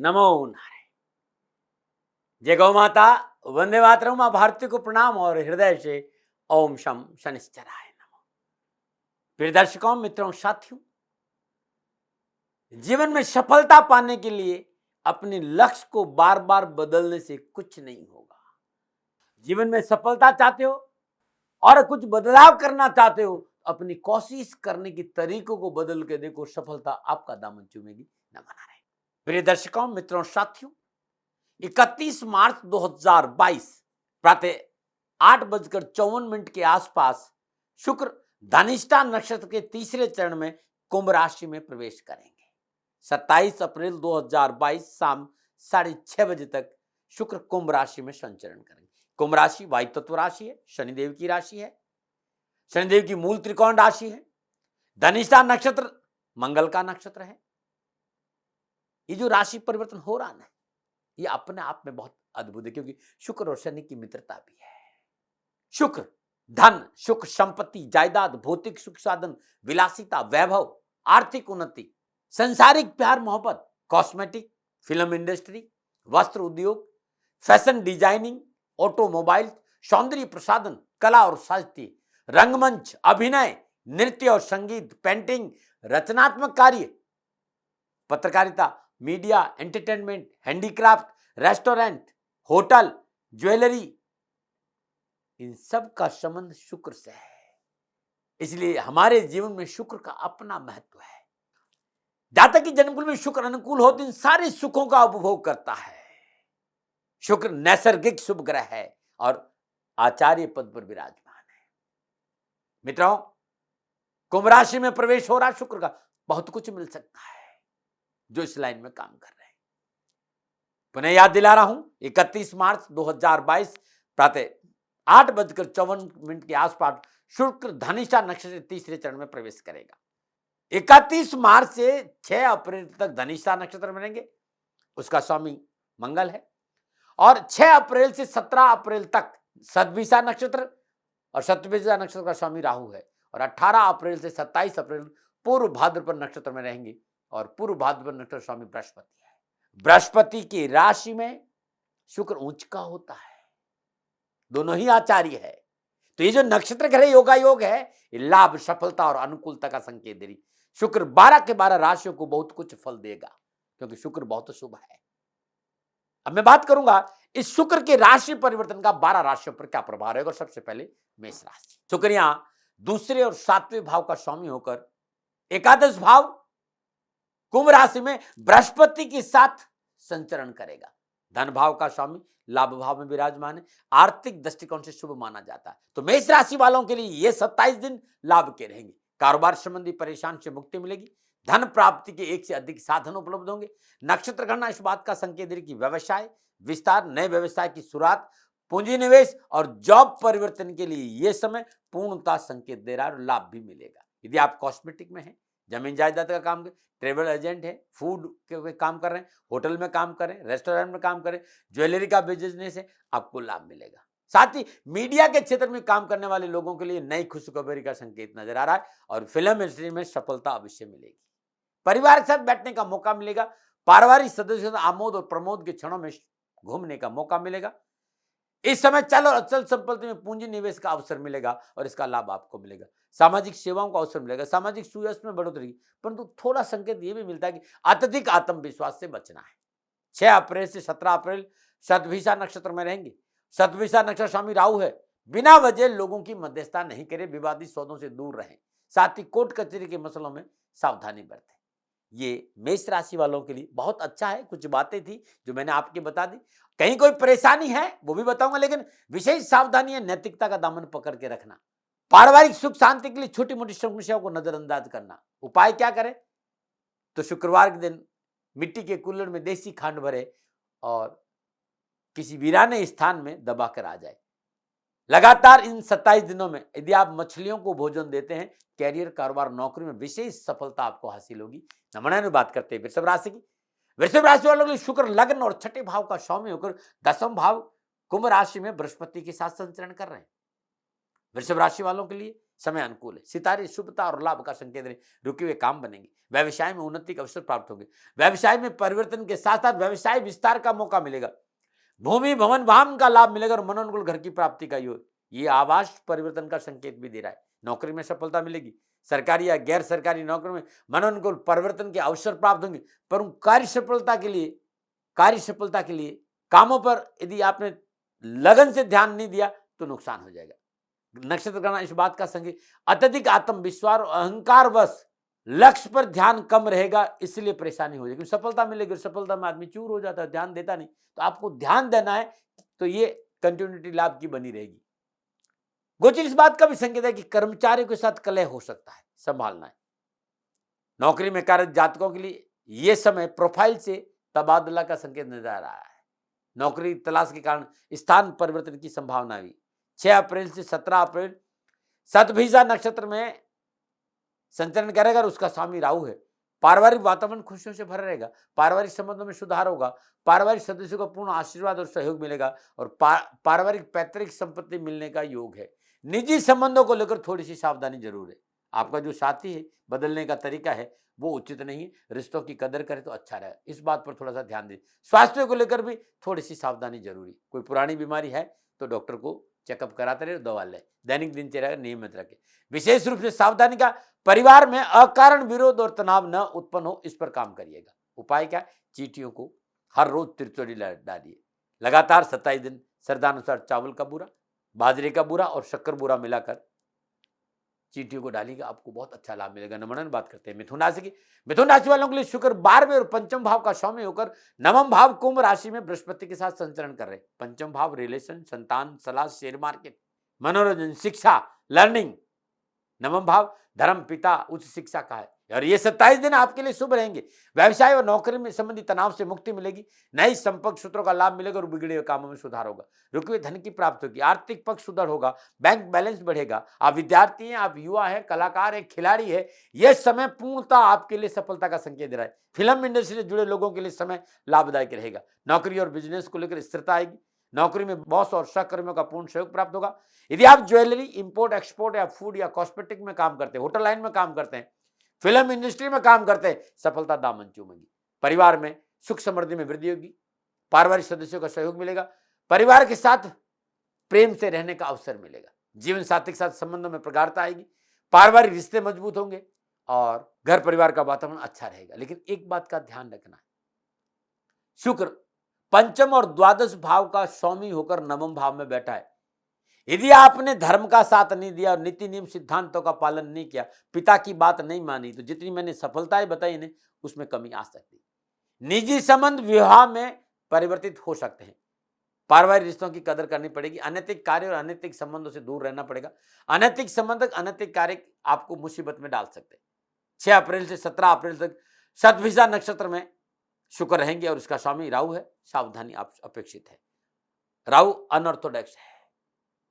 नमो नारायण। जय गौ माता, वंदे मातरम। मां भारती को प्रणाम और हृदय से ओम शम शनिश्चराय नमः। प्रिय दर्शकों, मित्रों, साथियों, जीवन में सफलता पाने के लिए अपने लक्ष्य को बार बार बदलने से कुछ नहीं होगा। जीवन में सफलता चाहते हो और कुछ बदलाव करना चाहते हो, अपनी कोशिश करने की तरीकों को बदल के देखो, सफलता आपका दामन चूमेगी। नमन नारायण। प्रिय दर्शकों, मित्रों, साथियों, 31 मार्च 2022 प्रातः 8:54 के आसपास शुक्र धनिष्ठा नक्षत्र के तीसरे चरण में कुंभ राशि में प्रवेश करेंगे। 27 अप्रैल 2022 शाम 6:30 बजे तक शुक्र कुंभ राशि में संचरण करेंगे। कुंभ राशि वायु तत्व राशि है, शनिदेव की राशि है, शनिदेव की मूल त्रिकोण राशि है। धनिष्ठा नक्षत्र मंगल का नक्षत्र है। ये जो राशि परिवर्तन हो रहा है, ये अपने आप में बहुत अद्भुत है, क्योंकि शुक्र और शनि की मित्रता भी है। शुक्र धन, सुख, संपत्ति, जायदाद, भौतिक सुख साधन, विलासिता, वैभव, आर्थिक उन्नति, संसारिक प्यार मोहब्बत, कॉस्मेटिक, फिल्म इंडस्ट्री, वस्त्र उद्योग, फैशन डिजाइनिंग, ऑटोमोबाइल, सौंदर्य प्रसाधन, कला और साहित्य, रंगमंच, अभिनय, नृत्य और संगीत, पेंटिंग, रचनात्मक कार्य, पत्रकारिता, media, entertainment, handicraft, restaurant, hotel, jewellery, इन सब का संबंध शुक्र से है। इसलिए हमारे जीवन में शुक्र का अपना महत्व है। जातक की जन्मकुंडली में शुक्र अनुकूल हो तो इन सारे सुखों का उपभोग करता है। शुक्र नैसर्गिक शुभ ग्रह है और आचार्य पद पर विराजमान है। मित्रों, कुंभ राशि में प्रवेश हो रहा शुक्र का, बहुत कुछ मिल सकता है जो इस लाइन में काम कर रहे हैं। पुनः याद दिला रहा हूं, 31 मार्च 2022 प्रातः 8:54 के आसपास शुक्र धनिष्ठा नक्षत्र तीसरे चरण में प्रवेश करेगा। 31 मार्च से 6 अप्रैल तक धनिष्ठा नक्षत्र में रहेंगे, उसका स्वामी मंगल है। और 6 अप्रैल से 17 अप्रैल तक सतभिषा नक्षत्र और सतभिषा नक्षत्र का स्वामी राहु है। और 18 अप्रैल से 27 अप्रैल पूर्व भाद्रपद नक्षत्र में रहेंगे और पूर्व भाद्रपद नक्षत्र स्वामी बृहस्पति है। बृहस्पति की राशि में शुक्र उच्च का होता है, दोनों ही आचार्य है। तो ये जो नक्षत्र ग्रह योगा योग है, ये लाभ, सफलता और अनुकूलता का संकेत दे रही। शुक्र 12 के 12 राशियों को बहुत कुछ फल देगा, क्योंकि शुक्र बहुत शुभ है। अब मैं बात करूंगा इस शुक्र के राशि परिवर्तन का 12 राशियों पर क्या प्रभाव रहेगा। सबसे पहले मेष राशि। शुक्र यहां दूसरे और सातवें भाव का स्वामी होकर एकादश भाव कुंभ राशि में बृहस्पति के साथ संचरण करेगा। धन भाव का स्वामी लाभ भाव में विराजमान है, आर्थिक दृष्टिकोण से शुभ माना जाता है। तो मेष राशि वालों के लिए ये 27 दिन लाभ के रहेंगे। कारोबार संबंधी परेशान से मुक्ति मिलेगी। धन प्राप्ति के एक से अधिक साधन उपलब्ध होंगे। नक्षत्र गणना इस बात का संकेत दे कि व्यवसाय विस्तार, नए व्यवसाय की शुरुआत, पूंजी निवेश और जॉब परिवर्तन के लिए यह समय पूर्णता संकेत दे रहा है और लाभ भी मिलेगा। यदि आप कॉस्मेटिक में हैं, जमीन जायदाद का काम करें, ट्रेवल एजेंट है, फूड के काम कर रहे हैं, होटल में काम करें, रेस्टोरेंट में काम करें, ज्वेलरी का बिजनेस है, आपको लाभ मिलेगा। साथ ही मीडिया के क्षेत्र में काम करने वाले लोगों के लिए नई खुशखबरी का संकेत नजर आ रहा है और फिल्म इंडस्ट्री में सफलता अवश्य मिलेगी। परिवार के साथ बैठने का मौका मिलेगा। पारिवारिक सदस्यों से आमोद और प्रमोद के क्षणों में घूमने का मौका मिलेगा। इस समय चल और अचल संपत्ति में पूंजी निवेश का अवसर मिलेगा और इसका लाभ आपको मिलेगा। सामाजिक सेवाओं का अवसर मिलेगा। सामाजिक सुयश में बढ़ोतरी, परंतु थोड़ा संकेत यह भी मिलता है कि अत्यधिक आत्मविश्वास से बचना है। 6 अप्रैल से 17 अप्रैल सतभिषा नक्षत्र में रहेंगे। सतभिषा नक्षत्र स्वामी राहु है। बिना वजह लोगों की मध्यस्थता नहीं करें, विवादित सौदों से दूर रहें। साथ ही कोर्ट कचहरी के मसलों में सावधानी बरतें। ये मेष राशि वालों के लिए बहुत अच्छा है। कुछ बातें थी जो मैंने आपको बता दी। कहीं कोई परेशानी है वो भी बताऊंगा, लेकिन विशेष सावधानी है नैतिकता का दामन पकड़ के रखना। पारिवारिक सुख शांति के लिए छोटी मोटी समस्याओं को नजरअंदाज करना। उपाय क्या करें, तो शुक्रवार के दिन मिट्टी के कुल्हड़ में देसी खांड भरे और किसी वीराने स्थान में दबा कर आ जाए। लगातार इन 27 दिनों में यदि आप मछलियों को भोजन देते हैं, कैरियर, कारोबार, नौकरी में विशेष सफलता आपको हासिल होगी। नमूना में बात करते हैं वृषभ राशि की। वृषभ राशि वालों के लिए शुक्र लग्न और छठे भाव का स्वामी होकर 10वां भाव कुंभ राशि में बृहस्पति के साथ संचरण कर रहे हैं। वृषभ राशि वालों के लिए समय अनुकूल है। सितारे शुभता और लाभ का संकेत दें, रुके हुए काम बनेंगे। व्यवसाय में उन्नति के अवसर प्राप्त होंगे। व्यवसाय में परिवर्तन के साथ साथ व्यवसाय विस्तार का मौका मिलेगा। भूमि भवन वाहन का लाभ मिलेगा और मनोनुकूल घर की प्राप्ति का योग। ये आवास परिवर्तन का संकेत भी दे रहा है। नौकरी में सफलता मिलेगी। सरकारी या गैर सरकारी नौकरी में मनोनुकूल परिवर्तन के अवसर प्राप्त होंगे। पर कार्य सफलता के लिए कामों पर यदि आपने लगन से ध्यान नहीं दिया तो नुकसान हो जाएगा। नक्षत्र करना इस बात का संकेत, अत्यधिक आत्मविश्वास और अहंकार वश लक्ष्य पर ध्यान कम रहेगा, इसलिए परेशानी हो जाएगी। सफलता मिलेगी, सफलता में आदमी चूर हो जाता है, ध्यान देता नहीं। तो आपको ध्यान देना है, तो ये कंटिन्यूटी लाभ की बनी रहेगी। गोचर इस बात का भी संकेत है कि कर्मचारियों के साथ कलह हो सकता है, संभालना है। नौकरी में कार्यरत जातकों के लिए यह समय प्रोफाइल से तबादला का संकेत नजर आ रहा है। नौकरी तलाश के कारण स्थान परिवर्तन की संभावना भी। 6 अप्रैल से 17 अप्रैल शतभिषा नक्षत्र में संचरण करेगा और उसका स्वामी राहु है। पारिवारिक वातावरण खुशियों से भरा रहेगा। पारिवारिक संबंधों में सुधार होगा। पारिवारिक सदस्यों को पूर्ण आशीर्वाद और सहयोग मिलेगा और पारिवारिक पैतृक संपत्ति मिलने का योग है। निजी संबंधों को लेकर थोड़ी सी सावधानी जरूर है। आपका जो साथी है, बदलने का तरीका है वो उचित नहीं है। रिश्तों की कदर करें तो अच्छा रहे, इस बात पर थोड़ा सा ध्यान दें। स्वास्थ्य को लेकर भी थोड़ी सी सावधानी जरूरी। कोई पुरानी बीमारी है तो डॉक्टर को चेकअप कराते रहे, दवा ले। दैनिक दिनचर्या नियमित रखें। विशेष रूप से सावधानी का, परिवार में अकारण विरोध और तनाव न उत्पन्न हो, इस पर काम करिएगा। उपाय क्या? चींटियों को हर रोज त्रिचोरी डालिए। लगातार 27 दिन श्रद्धानुसार चावल का बूरा, बाजरे का बूरा और शक्कर बूरा मिलाकर चींटियों को डालिएगा, आपको बहुत अच्छा लाभ मिलेगा। नमन बात करते हैं मिथुन राशि की। मिथुन राशि वालों के लिए शुक्र 12वें और पंचम भाव का स्वामी होकर नवम भाव कुंभ राशि में बृहस्पति के साथ संचरण कर रहे। पंचम भाव रिलेशन, संतान, सलाह, शेयर मार्केट, मनोरंजन, शिक्षा, लर्निंग। नवम भाव धर्म, पिता, उच्च शिक्षा का है और ये 27 दिन आपके लिए शुभ रहेंगे। व्यवसाय और नौकरी में संबंधित तनाव से मुक्ति मिलेगी। नई संपर्क सूत्रों का लाभ मिलेगा और बिगड़े हुए कामों में सुधार होगा। रुके हुए धन की प्राप्ति होगी। आर्थिक पक्ष सुदृढ़ होगा। बैंक बैलेंस बढ़ेगा। आप विद्यार्थी हैं, आप युवा हैं, कलाकार हैं, खिलाड़ी है, यह समय पूर्णतः आपके लिए सफलता का संकेत दे रहा है। फिल्म इंडस्ट्री से जुड़े लोगों के लिए समय लाभदायक रहेगा। नौकरी और बिजनेस को लेकर स्थिरता आएगी। नौकरी में बॉस और सहकर्मियों का पूर्ण सहयोग प्राप्त होगा। यदि आप ज्वेलरी, इंपोर्ट एक्सपोर्ट या फूड या कॉस्मेटिक में काम करते हैं, होटल लाइन में काम करते हैं, फिल्म इंडस्ट्री में काम करते हैं, सफलता दामन चूमेगी। परिवार में सुख समृद्धि में वृद्धि होगी। पारिवारिक सदस्यों का सहयोग मिलेगा। परिवार के साथ प्रेम से रहने का अवसर मिलेगा। जीवन साथी के साथ संबंधों में प्रगाढ़ता आएगी। पारिवारिक रिश्ते मजबूत होंगे और घर परिवार का वातावरण अच्छा रहेगा। लेकिन एक बात का ध्यान रखना है, शुक्र पंचम और द्वादश भाव का स्वामी होकर नवम भाव में बैठा है। यदि आपने धर्म का साथ नहीं दिया और नीति नियम सिद्धांतों का पालन नहीं किया, पिता की बात नहीं मानी, तो जितनी मैंने सफलताएं बताई ने उसमें कमी आ सकती। निजी संबंध विवाह में परिवर्तित हो सकते हैं। पारिवारिक रिश्तों की कदर करनी पड़ेगी। अनैतिक कार्य और अनैतिक संबंधों से दूर रहना पड़ेगा। अनैतिक संबंध, अनैतिक कार्य आपको मुसीबत में डाल सकते हैं। 6 अप्रैल से 17 अप्रैल तक शतभिषा नक्षत्र में शुक्र रहेंगे और इसका स्वामी राहु है। सावधानी आप अपेक्षित है। राहु अनऑर्थोडॉक्स है,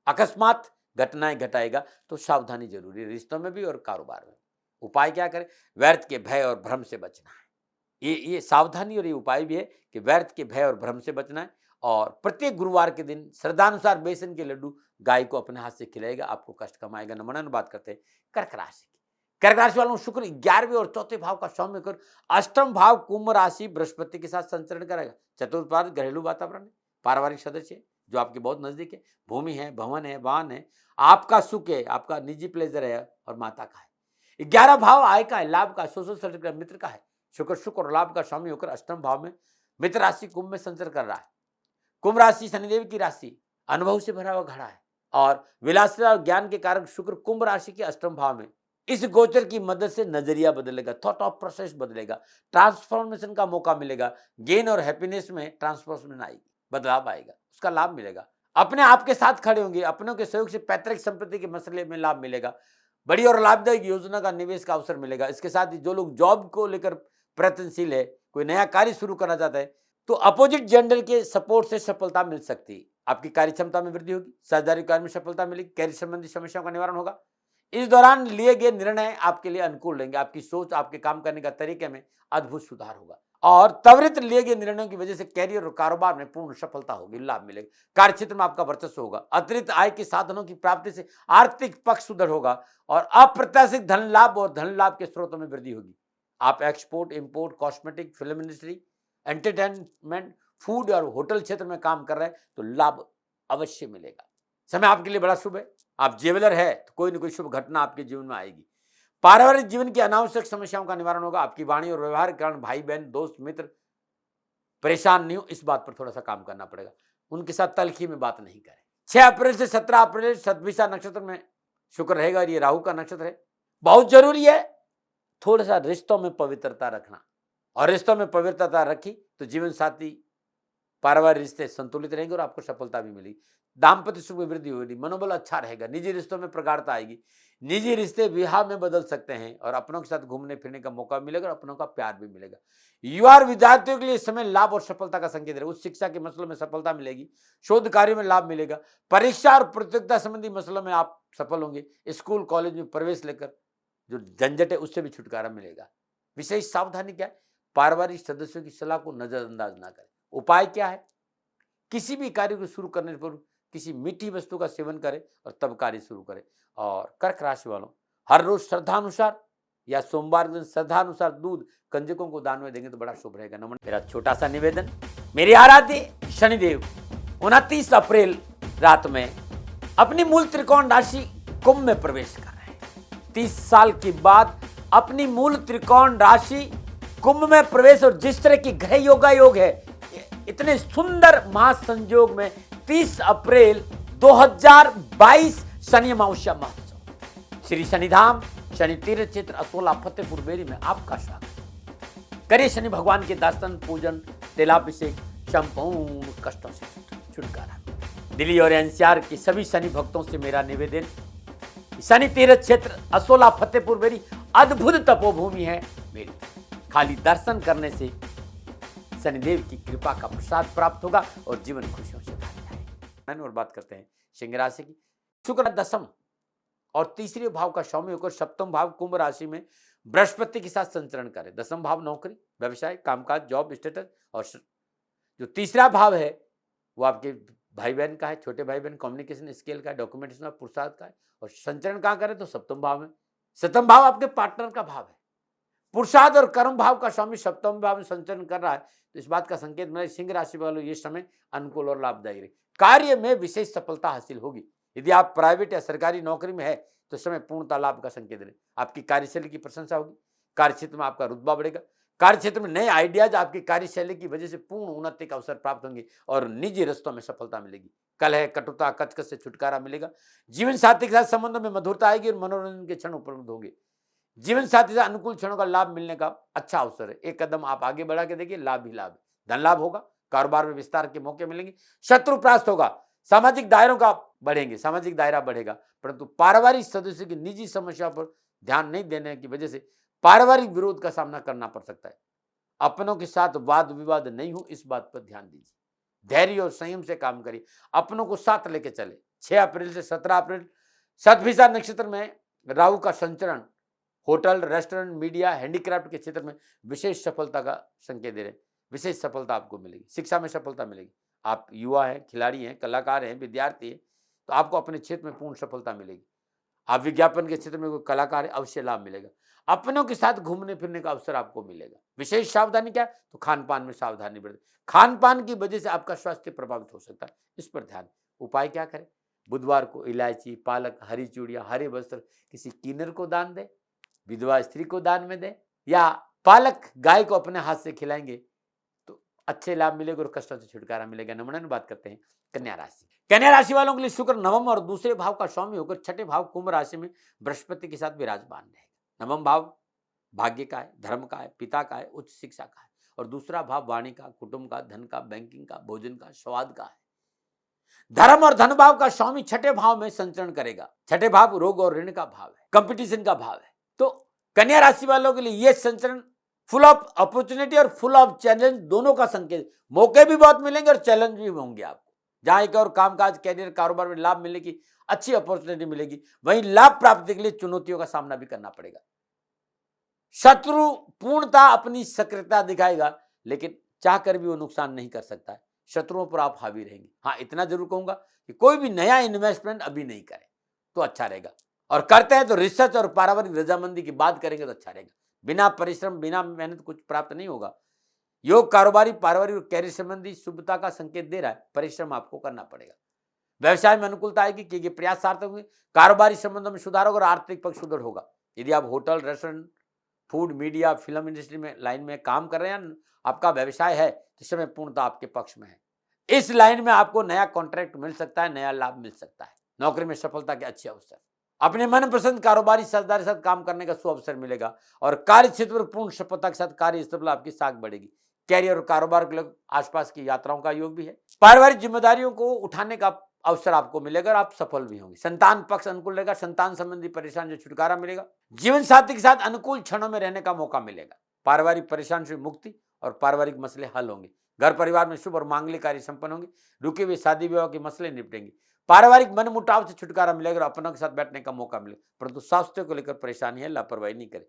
अकस्मात घटनाएं घटाएगा, तो सावधानी जरूरी है, रिश्तों में भी और कारोबार में। उपाय क्या करें? व्यर्थ के भय और भ्रम से बचना है। ये सावधानी और ये उपाय भी है कि व्यर्थ के भय और भ्रम से बचना है। और प्रत्येक गुरुवार के दिन श्रद्धानुसार बेसन के लड्डू गाय को अपने हाथ से खिलाएगा, आपको कष्ट कमाएगा। नमन बात करते हैं कर्क राशि की। कर्क राशि वालों शुक्र 11वें और चौथे भाव का स्वामी होकर अष्टम भाव कुंभ राशि बृहस्पति के साथ संचरण करेगा। चतुर्थ भाव घरेलू वातावरण है, पारिवारिक सदस्य जो आपके बहुत नजदीक है, भूमि है, भवन है, वाहन है, आपका सुख है, आपका निजी प्लेजर है और माता का है। 11 भाव आय का है, लाभ का, सोशल सर्कल का, मित्र का है। शुक्र और लाभ का स्वामी होकर अष्टम भाव में मित्र राशि कुंभ में संचरण कर रहा है। कुंभ राशि शनिदेव की राशि, अनुभव से भरा हुआ घड़ा है और विलासिता और ज्ञान के कारण शुक्र कुंभ राशि के अष्टम भाव में। इस गोचर की मदद से नजरिया बदलेगा, थॉट ऑफ प्रोसेस बदलेगा, ट्रांसफॉर्मेशन का मौका मिलेगा। गेन और हैप्पीनेस में ट्रांसफॉर्मेशन आएगी, बदलाव आएगा, उसका लाभ मिलेगा। अपने आप के साथ खड़े होंगे, अपनों के सहयोग से पैतृक संपत्ति के मसले में लाभ मिलेगा। बड़ी और लाभदायक योजना का निवेश का अवसर मिलेगा। इसके साथ ही जो लोग जॉब को लेकर प्रयत्नशील है, कोई नया कार्य शुरू करना चाहता है, तो अपोजिट जेंडर के सपोर्ट से सफलता मिल सकती है। आपकी कार्य क्षमता में वृद्धि होगी, साझेदारी कार्य में सफलता मिलेगी, कैरियर संबंधी समस्याओं का निवारण होगा। इस दौरान लिए गए निर्णय आपके लिए अनुकूल रहेंगे। आपकी सोच, आपके काम करने का तरीके में अद्भुत सुधार होगा। और त्वरित लिए गए निर्णयों की वजह से कैरियर और कारोबार में पूर्ण सफलता होगी, लाभ मिलेगा। कार्य क्षेत्र में आपका वर्चस्व होगा। अतिरिक्त आय के साधनों की प्राप्ति से आर्थिक पक्ष सुदृढ़ होगा और अप्रत्याशित धन लाभ और धन लाभ के स्रोतों में वृद्धि होगी। आप export, import, cosmetic, film industry, entertainment, food और होटल क्षेत्र में काम कर रहे हैं तो लाभ अवश्य मिलेगा। समय आपके लिए बड़ा शुभ है। आप ज्वेलर है तो कोई न कोई शुभ घटना आपके जीवन में आएगी। पारिवारिक जीवन की अनावश्यक समस्याओं का निवारण होगा। आपकी वाणी और व्यवहार के कारण भाई बहन, दोस्त, मित्र परेशान नहीं हो, इस बात पर थोड़ा सा काम करना पड़ेगा। उनके साथ तल्खी में बात नहीं करें। 6 अप्रैल से 17 अप्रैल शतभिषा नक्षत्र में शुक्र रहेगा और ये राहु का नक्षत्र है। बहुत जरूरी है थोड़ा सा रिश्तों में पवित्रता रखना, और रिश्तों में पवित्रता रखी तो जीवन साथी, पारिवारिक रिश्ते संतुलित रहेंगे और आपको सफलता भी मिलेगी। दाम्पत्य सुख में वृद्धि होगी, मनोबल अच्छा रहेगा। निजी रिश्तों में प्रगाढ़ता आएगी। निजी रिश्ते विवाह में बदल सकते हैं और अपनों के साथ घूमने फिरने का मौका मिलेगा और अपनों का प्यार भी मिलेगा। युवा और विद्यार्थियों के लिए समय लाभ और सफलता का संकेत है। उच्च शिक्षा के मसलों में सफलता मिलेगी। शोध कार्यों में लाभ मिलेगा। परीक्षा और प्रतियोगिता संबंधी मसलों में आप सफल होंगे। स्कूल कॉलेज में प्रवेश लेकर जो झंझट है उससे भी छुटकारा मिलेगा। विशेष सावधानी क्या है? पारिवारिक सदस्यों की सलाह को नजरअंदाज ना करें। उपाय क्या है? किसी भी कार्य को शुरू करने पर किसी मीठी वस्तु का सेवन करें और तब कार्य शुरू करें। और कर्क राशि वालों, हर रोज श्रद्धानुसार या सोमवार के दिन श्रद्धानुसार दूध कंजकों को दान में देंगे तो बड़ा शुभ रहेगा। नमन। मेरा छोटा सा निवेदन, मेरे आराध्य शनिदेव 29 अप्रैल रात में अपनी मूल त्रिकोण राशि कुंभ में प्रवेश कर रहे हैं। 30 साल के बाद अपनी मूल त्रिकोण राशि कुंभ में प्रवेश, और जिस तरह की ग्रह योग है, इतने सुंदर महासंयोग में 30 अप्रैल 2022 शनि अमावस्या महोत्सव श्री शनिधाम शनि तीर्थ क्षेत्र असोला फतेहपुर बेरी में आपका स्वागत। करिए शनि भगवान के दर्शन, पूजन, तिलाभिषेक, संपूर्ण कष्टों से छुटकारा। दिल्ली और एनसीआर के सभी शनि भक्तों से मेरा निवेदन, शनि तीर्थ क्षेत्र असोला फतेहपुर बेरी अद्भुत तपोभूमि है मेरी। खाली दर्शन करने से शनिदेव की कृपा का प्रसाद प्राप्त होगा और जीवन खुशियों से भर जाएगा। और बात करते हैं सिंह राशि की। शुक्र दशम और तीसरे भाव का स्वामी होकर सप्तम भाव कुंभ राशि में बृहस्पति के साथ संचरण करे। दसम भाव नौकरी, व्यवसाय, कामकाज, जॉब स्टेटस, और जो तीसरा भाव है वो आपके भाई बहन का है, छोटे भाई बहन, कम्युनिकेशन स्किल का है, डॉक्यूमेंटेशन का, पुरुषार्थ का है। और संचरण कहाँ करे तो सप्तम भाव में। सप्तम भाव आपके पार्टनर का भाव है। पुरुषार्थ और कर्म भाव का स्वामी सप्तम भाव में संचरण कर रहा है तो इस बात का संकेत मिला सिंह राशि वालों ये समय अनुकूल और लाभदायी रहे। कार्य में विशेष सफलता हासिल होगी। यदि आप प्राइवेट या सरकारी नौकरी में है तो समय पूर्णता लाभ का संकेत रहे। आपकी कार्यशैली की प्रशंसा होगी। कार्यक्षेत्र में आपका रुतबा बढ़ेगा। कार्यक्षेत्र में नए आइडियाज आपकी कार्यशैली की वजह से पूर्ण उन्नति का अवसर प्राप्त होंगे और निजी रिश्तों में सफलता मिलेगी। कलह, कटुता, कचकच से छुटकारा मिलेगा। जीवन साथी के साथ संबंधों में मधुरता आएगी और मनोरंजन के क्षण उपलब्ध होंगे। जीवन साथी से अनुकूल क्षणों का लाभ मिलने का अच्छा अवसर है। एक कदम आप आगे बढ़ा के देखिए, लाभ ही लाभ। धन लाभ होगा। कारोबार में विस्तार के मौके मिलेंगे। शत्रु परास्त होगा। सामाजिक दायरों का बढ़ेंगे, सामाजिक दायरा बढ़ेगा। परंतु पारिवारिक सदस्यों की निजी समस्या पर ध्यान नहीं देने की वजह से पारिवारिक विरोध का सामना करना पड़ सकता है। अपनों के साथ वाद विवाद नहीं हो, इस बात पर ध्यान दीजिए। धैर्य और संयम से काम करिए। अपनों को साथ लेके चले। 6 अप्रैल से 17 अप्रैल शतभिषा नक्षत्र में राहु का संचरण होटल, रेस्टोरेंट, मीडिया, हैंडीक्राफ्ट के क्षेत्र में विशेष सफलता का संकेत दे रहे हैं। विशेष सफलता आपको मिलेगी। शिक्षा में सफलता मिलेगी। आप युवा हैं, खिलाड़ी हैं, कलाकार हैं, विद्यार्थी हैं तो आपको अपने क्षेत्र में पूर्ण सफलता मिलेगी। आप विज्ञापन के क्षेत्र में कोई कलाकार है, अवश्य लाभ मिलेगा। अपनों के साथ घूमने फिरने का अवसर आपको मिलेगा। विशेष सावधानी क्या है तो खान पान में सावधानी बरतें। खान पान की वजह से आपका स्वास्थ्य प्रभावित हो सकता है, इस पर ध्यान। उपाय क्या करें? बुधवार को इलायची, पालक, हरी चूड़ियां, हरे वस्त्र किसी किन्नर को दान दें, विधवा स्त्री को दान में दें, या पालक गाय को अपने हाथ से खिलाएंगे तो अच्छे लाभ मिलेगा और कष्टों से छुटकारा मिलेगा। नमूना बात करते हैं कन्या राशि। कन्या राशि वालों के लिए शुक्र नवम और दूसरे भाव का स्वामी होकर छठे भाव कुंभ राशि में बृहस्पति के साथ विराजमान रहेगा। नवम भाव भाग्य का है, धर्म का है, पिता का है, उच्च शिक्षा का है, और दूसरा भाव वाणी का, कुटुंब का, धन का, बैंकिंग का, भोजन का, स्वाद का है। धर्म और धन भाव का स्वामी छठे भाव में संचरण करेगा। छठे भाव रोग और ऋण का भाव है, कंपटीशन का भाव है। तो कन्या राशि वालों के लिए यह संचरण फुल ऑफ अपॉर्चुनिटी और फुल ऑफ चैलेंज दोनों का संकेत। मौके भी बहुत मिलेंगे और चैलेंज भी होंगे आपको। जहां एक और कामकाज, कैरियर, कारोबार में लाभ मिलने की अच्छी अपॉर्चुनिटी मिलेगी, वहीं लाभ प्राप्ति के लिए चुनौतियों का सामना भी करना पड़ेगा। शत्रु पूर्णता अपनी सक्रियता दिखाएगा लेकिन चाह कर भी वो नुकसान नहीं कर सकता है। शत्रुओं पर आप हावी रहेंगे। हाँ, इतना जरूर कहूंगा कि कोई भी नया इन्वेस्टमेंट अभी नहीं करें तो अच्छा रहेगा, और करते हैं तो रिसर्च और पारिवारिक रजामंदी की बात करेंगे तो अच्छा रहेगा। बिना परिश्रम बिना मेहनत कुछ प्राप्त नहीं होगा। योग कारोबारी पारिवारिक और कैरियर संबंधी शुभता का संकेत दे रहा है, परिश्रम आपको करना पड़ेगा। व्यवसाय में अनुकूलता आएगी क्योंकि प्रयास सार्थक होंगे। कारोबारी संबंधों में सुधार होगा और आर्थिक पक्ष सुदृढ़ होगा। यदि आप hotel, restaurant, food, media, film industry में लाइन में काम कर रहे हैं, आपका व्यवसाय है, तो समय पूर्णतः आपके पक्ष में है। इस लाइन में आपको नया कॉन्ट्रैक्ट मिल सकता है, नया लाभ मिल सकता है। नौकरी में सफलता के अच्छे अवसर, अपने मनपसंद कारोबारी साझेदार के साथ काम करने का सुअवसर मिलेगा और कार्य क्षेत्र पर पूर्ण सफलता के साथ कार्य स्थल आपकी साख बढ़ेगी। कैरियर और कारोबार के लोग आसपास की यात्राओं का योग भी है। पारिवारिक जिम्मेदारियों को उठाने का अवसर आपको मिलेगा और आप सफल भी होंगे। संतान पक्ष अनुकूल रहेगा, संतान संबंधी परेशानी से छुटकारा मिलेगा। जीवन साथी के साथ अनुकूल क्षणों में रहने का मौका मिलेगा। पारिवारिक परेशानी से मुक्ति और पारिवारिक मसले हल होंगे। घर परिवार में शुभ और मांगलिक कार्य संपन्न होंगे। रुके हुए शादी विवाह के मसले निपटेंगे। पारिवारिक मन मुटाव से छुटकारा मिलेगा और अपनों के साथ बैठने का मौका मिलेगा, परंतु स्वास्थ्य को लेकर परेशानी है, लापरवाही नहीं करें।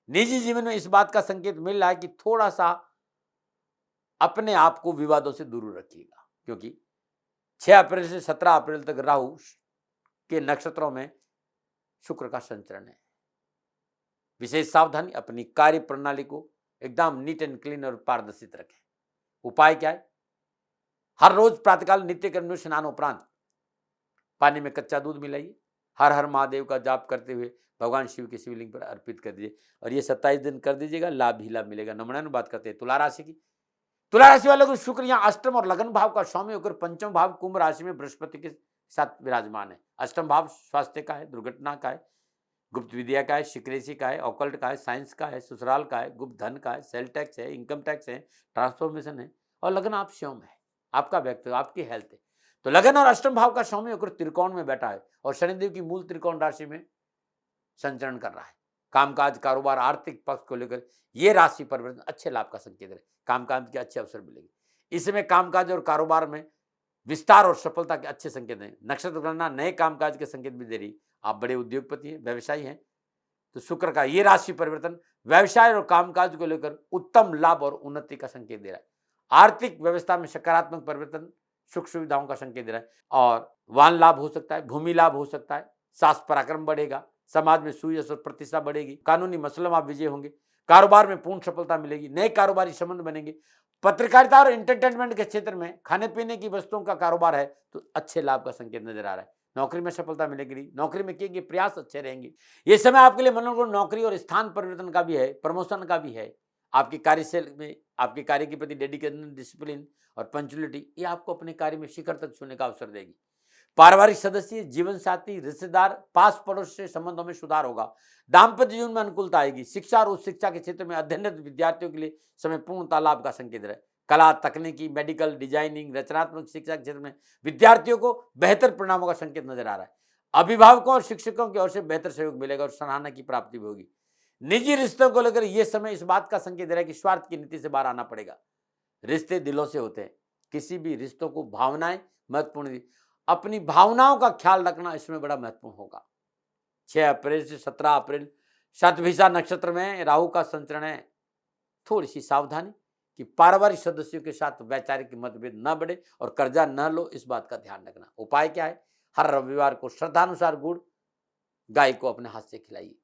निजी जीवन में इस बात का संकेत मिल रहा है कि थोड़ा सा अपने आप को विवादों से दूर रखिएगा, क्योंकि 6 अप्रैल से 17 अप्रैल तक राहु के नक्षत्रों में शुक्र का संचरण है। विशेष सावधानी, अपनी कार्य प्रणाली को एकदम नीट एंड क्लीन और पारदर्शित रखें। उपाय क्या है? हर रोज प्रातःकाल नित्य कर्म स्नान उपरांत पानी में कच्चा दूध मिलाइए। हर हर महादेव का जाप करते हुए भगवान शिव के शिवलिंग पर अर्पित कर दीजिए और ये 27 दिन कर दीजिएगा, लाभ ही लाभ मिलेगा। नमूना बात करते हैं तुला राशि की। तुला राशि वालों को शुक्र यहाँ अष्टम और लगन भाव का स्वामी होकर पंचम भाव कुंभ राशि में बृहस्पति के साथ विराजमान है। अष्टम भाव स्वास्थ्य का है, दुर्घटना का है, गुप्त विद्या का है, सिक्रेसी का है, ऑकल्ट का है, साइंस का है, ससुराल का है, गुप्त धन का है, सेल टैक्स है, इनकम टैक्स है, ट्रांसफॉर्मेशन है, और लगन आप स्वयं है, आपका व्यक्तित्व, आपकी हेल्थ है। तो लगन और अष्टम भाव का स्वामी होकर त्रिकोण में बैठा है और शनिदेव की मूल त्रिकोण राशि में संचरण कर रहा है। कामकाज, कारोबार, आर्थिक पक्ष को लेकर ये राशि परिवर्तन अच्छे लाभ का संकेत है। कामकाज के अच्छे अवसर मिलेंगे। इसमें कामकाज और कारोबार में विस्तार और सफलता के अच्छे संकेत हैं। नक्षत्र गणना नए कामकाज के संकेत भी दे रही। आप बड़े उद्योगपति हैं, व्यवसायी हैं, तो शुक्र का ये राशि परिवर्तन व्यवसाय और कामकाज को लेकर उत्तम लाभ और उन्नति का संकेत दे रहा है। आर्थिक व्यवस्था में सकारात्मक परिवर्तन, सुख सुविधाओं का संकेत दे रहा है और वाहन लाभ हो सकता है, भूमि लाभ हो सकता है, साहस पराक्रम बढ़ेगा, समाज में सुयश और प्रतिष्ठा बढ़ेगी, कानूनी मसलों में आप विजय होंगे, कारोबार में पूर्ण सफलता मिलेगी, नए कारोबारी संबंध बनेंगे। पत्रकारिता और एंटरटेनमेंट के क्षेत्र में खाने पीने की वस्तुओं का कारोबार है तो अच्छे लाभ का संकेत नजर आ रहा है। नौकरी में सफलता मिलेगी, नौकरी में किए गए प्रयास अच्छे रहेंगे। ये समय आपके लिए मनोरंजन, नौकरी और स्थान परिवर्तन का भी है, प्रमोशन का भी है। आपके कार्यशैली में आपके कार्य के प्रति डेडिकेशन, डिसिप्लिन और पंचुअलिटी ये आपको अपने कार्य में शिखर तक छूने का अवसर देगी। पारिवारिक सदस्य, जीवन साथी, रिश्तेदार, पास पड़ोस से संबंधों में सुधार होगा। दाम्पत्य जीवन में अनुकूलता आएगी। शिक्षा और उच्च शिक्षा के क्षेत्र में अध्ययनरत विद्यार्थियों के लिए समय पूर्णता लाभ का संकेत है। कला, तकनीकी, मेडिकल, डिजाइनिंग, रचनात्मक शिक्षा के क्षेत्र में विद्यार्थियों को बेहतर परिणामों का संकेत नजर आ रहा है। अभिभावकों और शिक्षकों की ओर से बेहतर सहयोग मिलेगा और सराहना की प्राप्ति भी होगी। निजी रिश्तों को लेकर यह समय इस बात का संकेत दे रहा है कि स्वार्थ की नीति से बाहर आना पड़ेगा। रिश्ते दिलों से होते हैं, किसी भी रिश्तों को भावनाएं महत्वपूर्ण, अपनी भावनाओं का ख्याल रखना इसमें बड़ा महत्वपूर्ण होगा। 6 अप्रैल से 17 अप्रैल शतभिषा नक्षत्र में राहु का संचरण है। थोड़ी सी सावधानी कि पारिवारिक सदस्यों के साथ वैचारिक मतभेद न बढ़े और कर्जा न लो, इस बात का ध्यान रखना। उपाय क्या है? हर रविवार को श्रद्धानुसार गुड़ गाय को अपने हाथ से खिलाइए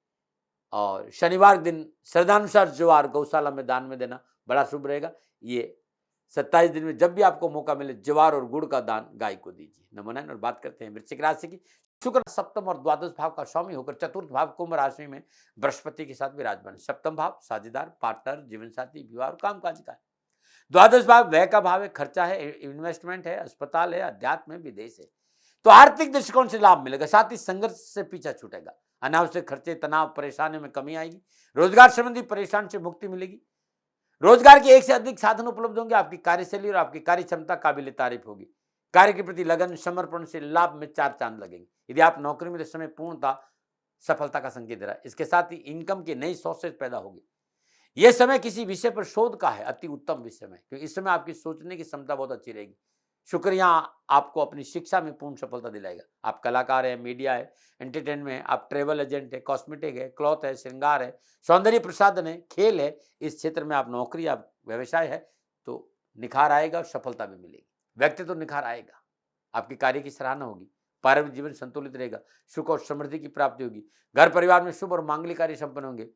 और शनिवार दिन श्रद्धानुसार ज्वार गौशाला में दान में देना बड़ा शुभ रहेगा। ये 27 दिन में जब भी आपको मौका मिले ज्वार और गुड़ का दान गाय को दीजिए। नमूना। और बात करते हैं वृश्चिक राशि की। शुक्र सप्तम और द्वादश भाव का स्वामी होकर चतुर्थ भाव कुंभ राशि में बृहस्पति के साथ विराजमान। सप्तम भाव साझेदार, पार्टनर, जीवन साथी, विवाह और कामकाज का है। द्वादश भाव व्यय का भाव है, खर्चा है, इन्वेस्टमेंट है, अस्पताल है, अध्यात्म है, विदेश है। तो आर्थिक दृष्टिकोण से लाभ मिलेगा, साथ ही संघर्ष से पीछा छूटेगा। अनावश्यक खर्चे, तनाव, परेशानियों में कमी आएगी। रोजगार संबंधी परेशानी से मुक्ति मिलेगी। रोजगार के एक से अधिक साधन उपलब्ध होंगे। आपकी कार्यशैली और आपकी कार्य क्षमता काबिल तारीफ होगी। कार्य के प्रति लगन, समर्पण से लाभ में 4 चांद लगेंगे। यदि आप नौकरी में, तो समय पूर्णता सफलता का संकेत दे रहा है। इसके साथ ही इनकम की नई सोर्सेज पैदा होगी। यह समय किसी विषय पर शोध का है, अति उत्तम विषय में, क्योंकि इस समय आपकी सोचने की क्षमता बहुत अच्छी रहेगी। शुक्र यहाँ आपको अपनी शिक्षा में पूर्ण सफलता दिलाएगा। आप कलाकार है, मीडिया है, एंटरटेनमेंट है, आप ट्रेवल एजेंट है, कॉस्मेटिक है, क्लॉथ है, श्रृंगार है, सौंदर्य प्रसाधन है, खेल है, इस क्षेत्र में आप नौकरी, आप व्यवसाय है, तो निखार आएगा और सफलता भी मिलेगी। व्यक्तित्व तो निखार आएगा, आपके कार्य की सराहना होगी, पारिवारिक जीवन संतुलित रहेगा, सुख और समृद्धि की प्राप्ति होगी, घर परिवार में शुभ और मांगलिक कार्य संपन्न होंगे,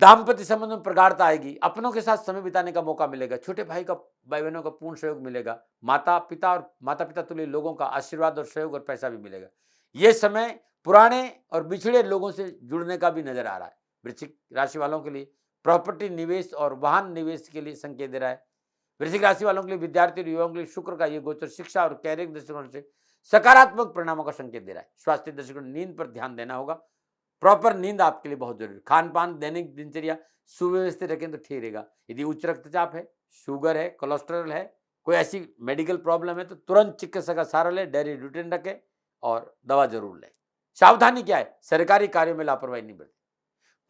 दाम्पत्य संबंध में प्रगाढ़ता आएगी, अपनों के साथ समय बिताने का मौका मिलेगा, छोटे भाई बहनों का पूर्ण सहयोग मिलेगा, माता पिता तुल्य लोगों का आशीर्वाद और सहयोग और पैसा भी मिलेगा। ये समय पुराने और बिछड़े लोगों से जुड़ने का भी नजर आ रहा है। वृश्चिक राशि वालों के लिए प्रॉपर्टी निवेश और वाहन निवेश के लिए संकेत दे रहा है। वृश्चिक राशि वालों के लिए, विद्यार्थी और युवाओं के लिए शुक्र का ये गोचर शिक्षा और कैरियर दृष्टिकोण से सकारात्मक परिणामों का संकेत दे रहा है। स्वास्थ्य दृष्टिकोण, नींद पर ध्यान देना होगा। प्रॉपर नींद आपके लिए बहुत जरूरी है। खान पान, दैनिक दिनचर्या सुव्यवस्थित रखें तो ठीक रहेगा। यदि उच्च रक्तचाप है, शुगर है, कोलेस्ट्रॉल है, कोई ऐसी मेडिकल प्रॉब्लम है तो तुरंत चिकित्सक का सहारा लें, डायरी रूटीन रखें और दवा जरूर लें। सावधानी क्या है? सरकारी कार्यों में लापरवाही नहीं बरतें।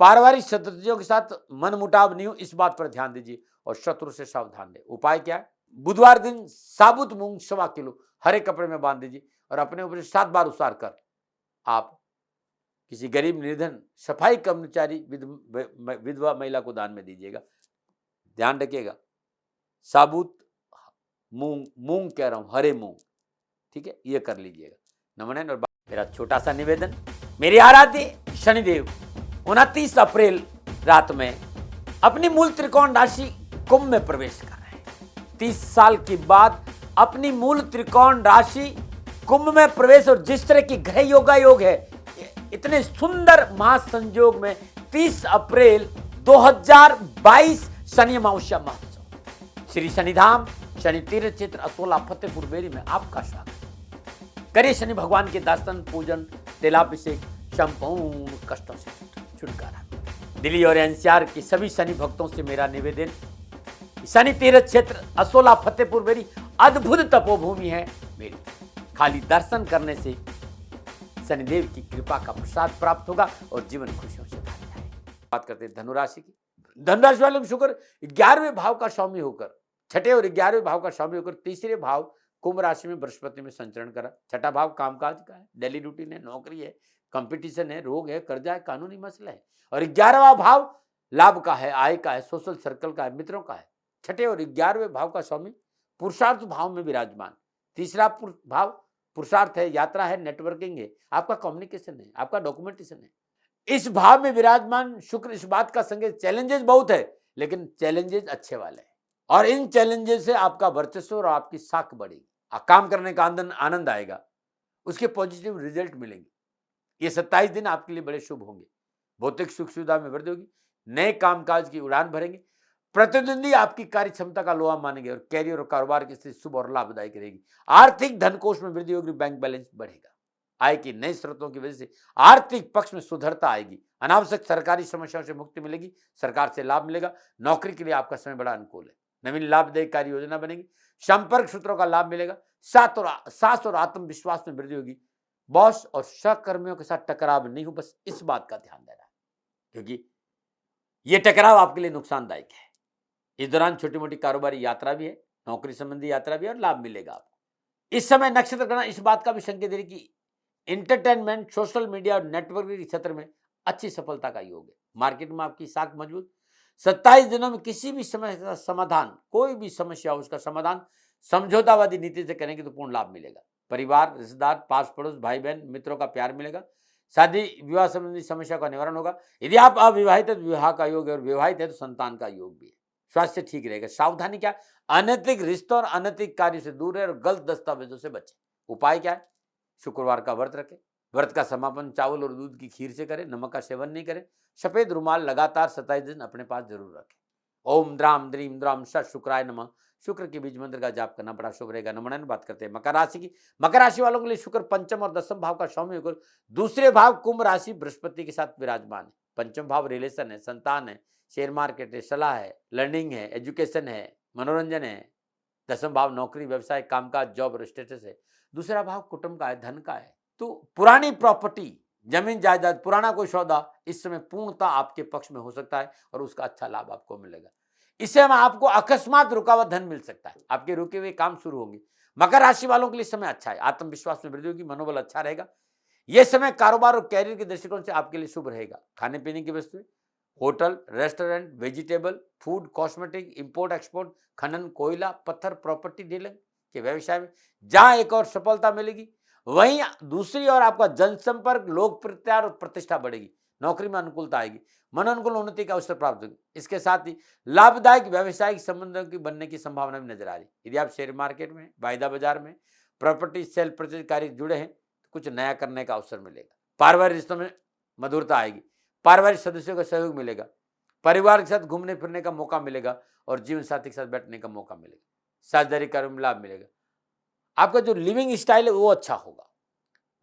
पारिवारिक सदस्यों के साथ मनमुटाव नहीं हो, इस बात पर ध्यान दीजिए और शत्रु से सावधान रहें। उपाय क्या है? बुधवार दिन साबुत मूंग 1.25 किलो हरे कपड़े में बांध दीजिए और अपने ऊपर 7 बार उसार कर आप किसी गरीब, निर्धन, सफाई कर्मचारी, विधवा महिला को दान में दीजिएगा। ध्यान रखिएगा, साबुत मूंग कह रहा हूं, हरे मूंग, ठीक है, ये कर लीजिएगा। नमन। और मेरा छोटा सा निवेदन, मेरे आराध्य शनिदेव 29 अप्रैल रात में अपनी मूल त्रिकोण राशि कुंभ में प्रवेश कर रहे हैं। 30 साल के बाद अपनी मूल त्रिकोण राशि कुंभ में प्रवेश, और जिस तरह की ग्रह योग है, इतने सुंदर महासंयोग में 30 अप्रैल 2022 शनि अमावस्या महोत्सव श्री शनिधाम शनि तीर्थ क्षेत्र असोला फतेहपुर बेरी में आपका स्वागत। करिए शनि भगवान के दर्शन, पूजन, तेलाभिषेक, संपूर्ण कष्टों से छुटकारा। दिल्ली और एनसीआर के सभी शनि भक्तों से मेरा निवेदन, शनि तीर्थ क्षेत्र असोला फतेहपुर बेरी अद्भुत तपोभूमि है मेरी। खाली दर्शन करने से शनिदेव की कृपा का प्रसाद प्राप्त होगा और जीवन खुशियों से भर जाएगा। बात करते हैं धनुराशि की। धनुराशि वालों को शुक्र 11वें भाव का स्वामी होकर, छठे और 11वें भाव का स्वामी होकर तीसरे भाव कुंभ राशि में बृहस्पति में संचरण करा। छठा भाव कामकाज का है, डेली रूटीन है, नौकरी है, कंपटीशन है, रोग है, कर्जा है, कानूनी मसला है। और 11वां भाव लाभ का है, आय का है, सोशल सर्कल का है, मित्रों का है। छठे और 11वें भाव का स्वामी पुरुषार्थ भाव में विराजमान। तीसरा भाव पुरुषार्थ है, यात्रा है, नेटवर्किंग है, आपका कम्युनिकेशन है, आपका डॉक्यूमेंटेशन है। इस भाव में विराजमान शुक्र इस बात का संकेत, चैलेंजेस बहुत है लेकिन चैलेंजेस अच्छे वाले हैं और इन चैलेंजेस से आपका वर्चस्व और आपकी साख बढ़ेगी, काम करने का आनंद आएगा, उसके पॉजिटिव रिजल्ट मिलेंगे। ये 27 दिन आपके लिए बड़े शुभ होंगे। भौतिक सुख सुविधा में वृद्धि होगी, नए कामकाज की उड़ान भरेंगे, प्रतिद्वंदी आपकी कार्य क्षमता का लोहा मानेंगे और कैरियर और कारोबार की स्थिति शुभ और लाभदायक रहेगी। आर्थिक धन कोष में वृद्धि होगी, बैंक बैलेंस बढ़ेगा। आय की नए स्रोतों की वजह से आर्थिक पक्ष में सुधरता आएगी। अनावश्यक सरकारी समस्याओं से मुक्ति मिलेगी, सरकार से लाभ मिलेगा। नौकरी के लिए आपका समय बड़ा अनुकूल है, नवीन लाभदायक कार्य योजना बनेगी, संपर्क सूत्रों का लाभ मिलेगा। साहस और आत्मविश्वास में वृद्धि होगी। बॉस और सहकर्मियों के साथ टकराव नहीं हो, बस इस बात का ध्यान देना है क्योंकि यह टकराव आपके लिए नुकसानदायक है। इस दौरान छोटी मोटी कारोबारी यात्रा भी है, नौकरी संबंधी यात्रा भी है और लाभ मिलेगा आपको। इस समय नक्षत्र गणना इस बात का भी संकेत दे रही कि एंटरटेनमेंट, सोशल मीडिया और नेटवर्किंग के क्षेत्र में अच्छी सफलता का योग है। मार्केट में आपकी साख मजबूत। 27 दिनों में किसी भी समस्या का समाधान, कोई भी समस्या हो उसका समाधान समझौतावादी नीति से करेंगे तो पूर्ण लाभ मिलेगा। परिवार, रिश्तेदार, पास पड़ोस, भाई बहन, मित्रों का प्यार मिलेगा। शादी विवाह संबंधी समस्या का निवारण होगा। यदि आप अविवाहित है तो विवाह का योग है और विवाहित है तो संतान का योग भी है। स्वास्थ्य ठीक रहेगा। सावधानी क्या? अनैतिक रिश्तों और अनैतिक कार्य से दूर रहे और गलत दस्तावेजों से बचें। उपाय क्या है? शुक्रवार का व्रत रखें। व्रत का समापन चावल और दूध की खीर से करें, नमक का सेवन नहीं करें। सफेद रुमाल लगातार 27 दिन अपने पास जरूर रखें। ओम द्राम द्रीम द्राम स शुक्राय नमः, शुक्र के बीज मंत्र का जाप करना बड़ा शुभ रहेगा। नमन। बात करते हैं मकर राशि की। मकर राशि वालों के लिए शुक्र पंचम और दसम भाव का स्वामी होकर दूसरे भाव कुंभ राशि बृहस्पति के साथ विराजमान है। पंचम भाव रिलेशन है, संतान है, शेयर मार्केट है, सलाह है, लर्निंग है, एजुकेशन है, मनोरंजन है। दसम भाव नौकरी, व्यवसाय, कामकाज, जॉब और स्टेटस है। दूसरा भाव कुटुंब का है, धन का है। तो पुरानी प्रॉपर्टी, जमीन जायदाद, पुराना कोई सौदा इस समय पूर्णतः आपके पक्ष में हो सकता है और उसका अच्छा लाभ आपको मिलेगा। इससे आपको अकस्मात रुका हुआ धन मिल सकता है, आपके रुके हुए काम शुरू होंगे। मकर राशि वालों के लिए समय अच्छा है, आत्मविश्वास में वृद्धि होगी, मनोबल अच्छा रहेगा। यह समय कारोबार और कैरियर के दृष्टिकोण से आपके लिए शुभ रहेगा। खाने पीने की वस्तुएं, hotel, restaurant, vegetable, food, cosmetic, import export, खनन, कोयला, पत्थर, प्रॉपर्टी डीलिंग के व्यवसाय में जहां एक और सफलता मिलेगी, वहीं दूसरी ओर आपका जनसंपर्क, लोकप्रियता और प्रतिष्ठा बढ़ेगी। नौकरी में अनुकूलता आएगी, मनोनुकूल उन्नति का अवसर प्राप्त होगी। इसके साथ ही लाभदायक व्यावसायिक संबंधों की बनने की संभावना भी नजर आ रही है। यदि आप शेयर मार्केट में, वायदा बाजार में, प्रॉपर्टी सेल परचेज कार्य जुड़े हैं तो कुछ नया करने का अवसर मिलेगा। पारिवारिक रिश्तों में मधुरता आएगी, पारिवारिक सदस्यों का सहयोग मिलेगा, परिवार के साथ घूमने फिरने का मौका मिलेगा और जीवन साथी के साथ बैठने का मौका मिलेगा। साझेदारी कार्यों में लाभ मिलेगा। आपका जो लिविंग स्टाइल है वो अच्छा होगा।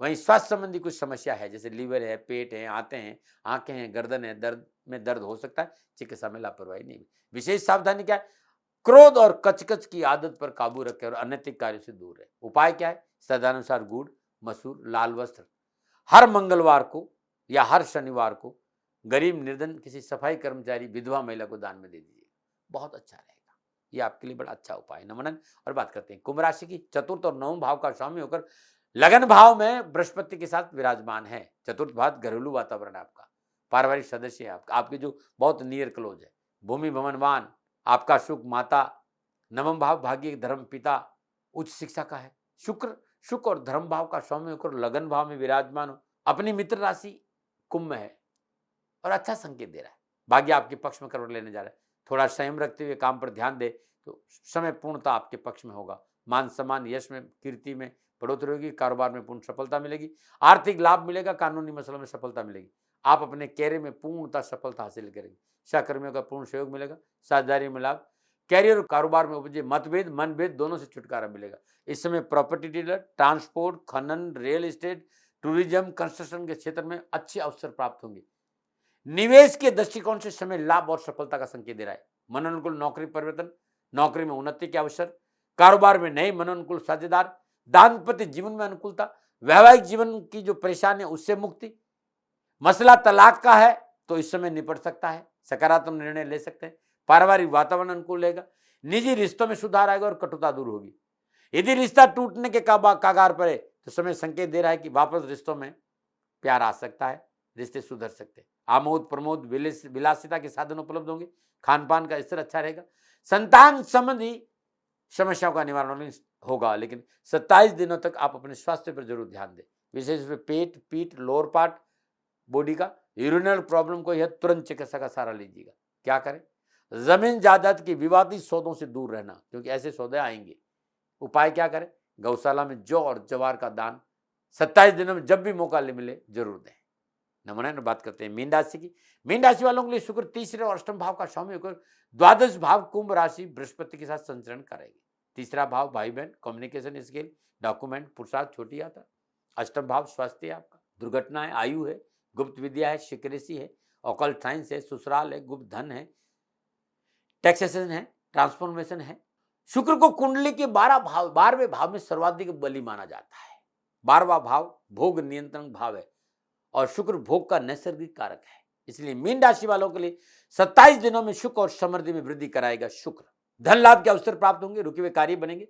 वहीं स्वास्थ्य संबंधी कुछ समस्या है, जैसे लीवर है, पेट है, आंतें हैं, आंखें हैं, गर्दन है, दर्द में दर्द हो सकता है। चिकित्सा में लापरवाही नहीं। विशेष सावधानी क्या है? क्रोध और कचकच की आदत पर काबू रखें और अनैतिक कार्यों से दूर रहे। उपाय क्या है? सदानुसार गुड़, मसूर, लाल वस्त्र हर मंगलवार को या हर शनिवार को गरीब, निर्धन, किसी सफाई कर्मचारी, विधवा महिला को दान में दे दीजिए, बहुत अच्छा रहेगा। ये आपके लिए बड़ा अच्छा उपाय है। नमन। और बात करते हैं कुंभ राशि की। चतुर्थ और नवम भाव का स्वामी होकर लगन भाव में बृहस्पति के साथ विराजमान है। चतुर्थ भाव घरेलू वातावरण है आपका, पारिवारिक सदस्य है आपका, आपके जो बहुत नियर क्लोज है, भूमि भवनवान, आपका सुख माता। नवम भाव भाग्य, धर्म पिता, उच्च शिक्षा का है। शुक्र सुख और धर्म भाव का स्वामी होकर लगन भाव में विराजमान हो, अपनी मित्र राशि कुंभ में है और अच्छा संकेत दे रहा है। भाग्य आपके पक्ष में करवट लेने जा रहा है। थोड़ा संयम रखते हुए काम पर ध्यान दे तो समय पूर्णता आपके पक्ष में होगा। मान सम्मान, यश में, कीर्ति में बढ़ोतरी होगी। कारोबार में पूर्ण सफलता मिलेगी। आर्थिक लाभ मिलेगा। कानूनी मसलों में सफलता मिलेगी। आप अपने कैरियर में पूर्णतः सफलता हासिल करेंगे। सहकर्मियों का पूर्ण सहयोग मिलेगा। साझेदारी में लाभ। कैरियर और कारोबार में उपजे मतभेद, मनभेद दोनों से छुटकारा मिलेगा। इस समय प्रॉपर्टी डीलर, ट्रांसपोर्ट, खनन, रियल एस्टेट, टूरिज्म, कंस्ट्रक्शन के क्षेत्र में अच्छे अवसर प्राप्त होंगे। निवेश के दृष्टिकोण से समय लाभ और सफलता का संकेत दे रहा है। मनोनुकूल नौकरी परिवर्तन, नौकरी में उन्नति के अवसर, कारोबार में नए मनोनुकूल साझेदार, दाम्पत्य जीवन में अनुकूलता, वैवाहिक जीवन की जो परेशानी है उससे मुक्ति। मसला तलाक का है तो इस समय निपट सकता है, सकारात्मक निर्णय ले सकते हैं। पारिवारिक वातावरण अनुकूल रहेगा। निजी रिश्तों में सुधार आएगा और कटुता दूर होगी। यदि रिश्ता टूटने के कगार पर है तो समय संकेत दे रहा है कि वापस रिश्तों में प्यार आ सकता है, रिश्ते सुधर सकते हैं। आमोद प्रमोद विलासिता के साधन उपलब्ध होंगे। खान पान का स्तर अच्छा रहेगा। संतान संबंधी समस्याओं का निवारण होगा, लेकिन 27 दिनों तक आप अपने स्वास्थ्य पर जरूर ध्यान दें। विशेष रूप से पेट, पीठ, लोअर पार्ट बॉडी का यूरिनल प्रॉब्लम को यह तुरंत चिकित्सा का सहारा लीजिएगा। क्या करें? जमीन जायदाद की विवादित सौदों से दूर रहना, क्योंकि ऐसे सौदे आएंगे। उपाय क्या करें? गौशाला में जौ और जवार का दान 27 दिनों में जब भी मौका मिले जरूर दें। नमूना बात करते हैं मीन राशि की। मीन राशि वालों के लिए शुक्र तीसरे और अष्टम भाव का स्वामी होकर द्वादश भाव कुंभ राशि बृहस्पति के साथ संचरण करेगी। तीसरा भाव भाई बहन, कम्युनिकेशन स्किल, डॉक्यूमेंट, पुरुषार्थ, छोटी यात्रा। अष्टम भाव स्वास्थ्य है आपका, दुर्घटना है, आयु है, गुप्त विद्या है, सिक्रेसी है, ऑकल्ट साइंस है, ससुराल है, गुप्त धन है, टैक्सेशन है, ट्रांसफॉर्मेशन है। शुक्र को कुंडली के 12वें भाव में सर्वाधिक बली माना जाता है। 12वां भाव भोग नियंत्रण भाव है और शुक्र भोग का नैसर्गिक कारक है। इसलिए मीन राशि वालों के लिए 27 दिनों में सुख और समृद्धि में वृद्धि कराएगा शुक्र। धन लाभ के अवसर प्राप्त होंगे, रुके हुए कार्य बनेंगे।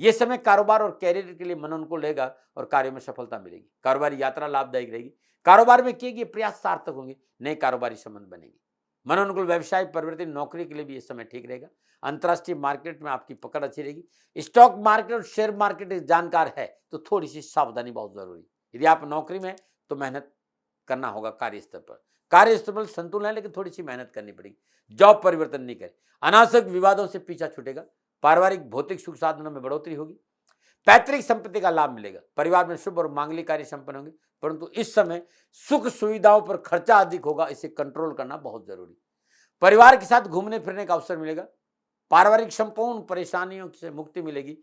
यह समय कारोबार और कैरियर के लिए मनोनुकूल रहेगा और कार्य में सफलता मिलेगी। कारोबारी यात्रा लाभदायक रहेगी। कारोबार में किए गए प्रयास सार्थक होंगे। नए कारोबारी संबंध बनेंगे। मनोनुकूल व्यवसाय परिवर्तन, नौकरी के लिए भी यह समय ठीक रहेगा। अंतर्राष्ट्रीय मार्केट में आपकी पकड़ अच्छी रहेगी। स्टॉक मार्केट और शेयर मार्केट जानकार है तो थोड़ी सी सावधानी बहुत जरूरी। यदि आप नौकरी में तो मेहनत करना होगा। कार्यस्थल पर संतुलन है, लेकिन थोड़ी सी मेहनत करनी पड़ेगी। जॉब परिवर्तन नहीं करें। अनावश्यक विवादों से पीछा छूटेगा। पारिवारिक भौतिक सुख साधनों में बढ़ोतरी होगी। पैतृक संपत्ति का लाभ मिलेगा। परिवार में शुभ और मांगलिक कार्य संपन्न होंगे, परंतु इस समय सुख सुविधाओं पर खर्चा अधिक होगा, इसे कंट्रोल करना बहुत जरूरी। परिवार के साथ घूमने फिरने का अवसर मिलेगा। पारिवारिक संपूर्ण परेशानियों से मुक्ति मिलेगी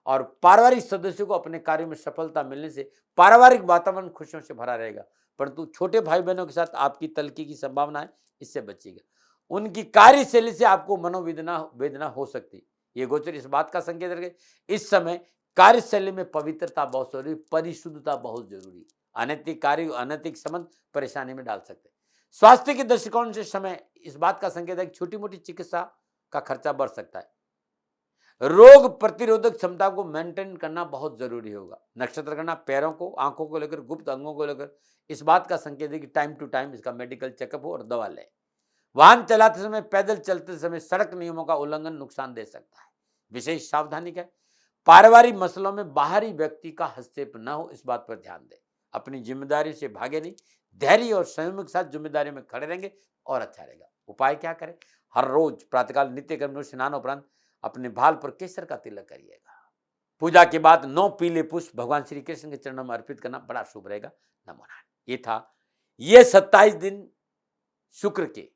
और पारिवारिक सदस्यों को अपने कार्यों में सफलता मिलने से पारिवारिक वातावरण खुशियों से भरा रहेगा। परंतु छोटे भाई बहनों के साथ आपकी तल्खी की संभावना है, इससे बचिएगा। उनकी कार्यशैली से आपको वेदना हो सकती है। ये गोचर इस बात का संकेत रखे, इस समय कार्यशैली में पवित्रता बहुत जरूरी, परिशुद्धता बहुत जरूरी। अनैतिक कार्य, अनैतिक संबंध परेशानी में डाल सकते हैं। स्वास्थ्य के दृष्टिकोण से समय इस बात का संकेत है कि छोटी मोटी चिकित्सा का खर्चा बढ़ सकता है। रोग प्रतिरोधक क्षमता को मेंटेन करना बहुत जरूरी होगा। नक्षत्र गणना पैरों को, आंखों को लेकर, गुप्त अंगों को लेकर इस बात का संकेत है कि टाइम टू टाइम इसका मेडिकल चेकअप हो और दवा लें। वाहन चलाते समय, पैदल चलते समय सड़क नियमों का उल्लंघन नुकसान दे सकता है, विशेष सावधानी का। पारिवारिक मसलों में बाहरी व्यक्ति का हस्तक्षेप न हो, इस बात पर ध्यान दें। अपनी जिम्मेदारी से भागे नहीं, धैर्य और संयम के साथ जिम्मेदारी में खड़े रहेंगे और अच्छा रहेगा। उपाय क्या करें? हर रोज प्रातःकाल नित्य कर्म में स्नान उपरांत अपने भाल पर केसर का तिलक करिएगा। पूजा के बाद 9 पीले पुष्प भगवान श्री कृष्ण के चरणों में अर्पित करना बड़ा शुभ रहेगा। नमो नारायण। ये था ये 27 दिन शुक्र के